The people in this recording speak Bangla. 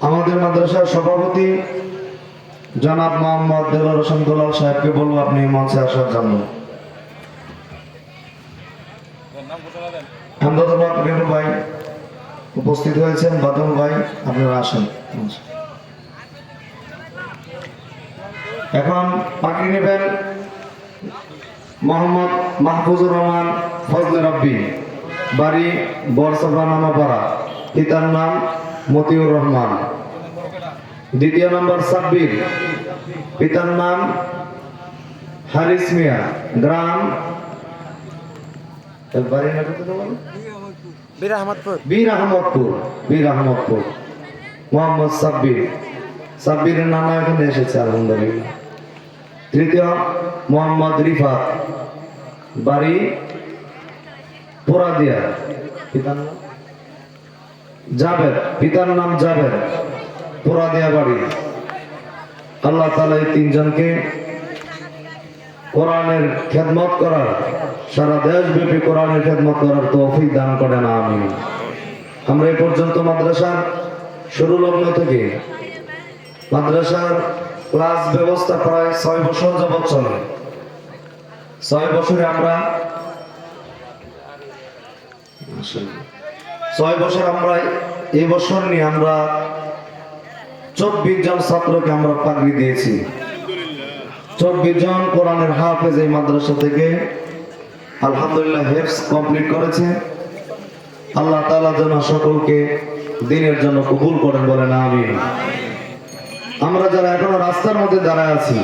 আমাদের মাদ্রাসার সভাপতি জনাব মোহাম্মদ দেলোয়ার হোসেন দুলাল সাহেবকে বলবো আপনি মঞ্চে আসার জন্য। আমদাদুল্লাহ রেণু ভাই উপস্থিত হয়েছেন, বাদল ভাই আপনারা আসেন। এখন পাখি নেবেন মোহাম্মদ মাহফুজুর রহমান ফজলে রাব্বি, বাড়ি বরসভা নামাপাড়া, পিতার নাম মতিউর রহমান। দ্বিতীয় নম্বর সাব্বির, পিতার নাম হারিস মিয়া, গ্রাম বীর আহমদপুর। মোহাম্মদ সাব্বিরের নানা এখানে এসেছে আলহামদুলিল্লাহ। তৃতীয় মোহাম্মদ রিফাত, বাড়ি পোড়াদিয়া, পিতার নাম জাবের, পোড়াদিয়া বাড়ি। আল্লাহ তাআলা এই তিনজনকে কোরআনের খেদমত করার, সারা দেশব্যাপী কোরআনের খেদমত করার তৌফিক দান করেন, আমিন। আমরা এই পর্যন্ত মাদ্রাসার শুরু লগ্ন থেকে মাদ্রাসার ক্লাস ব্যবস্থা প্রায় 6 বছর যাবৎ চলে। 6 বছরে আমরা 6 বছর আমরা এই বছর নিয়ে আমরা 24 জন ছাত্রকে আমরা পাগড়ি দিয়েছি। 24 জন কোরআনের হাফেজ এই মাদ্রাসা থেকে আলহামদুলিল্লাহ হেফজ কমপ্লিট করেছে। আল্লাহ তাআলা যেন সকলকে দ্বীনের জন্য কবুল করেন, বলেন আমিন। আমরা যারা এখনো রাস্তার মধ্যে দাঁড়ায় আছি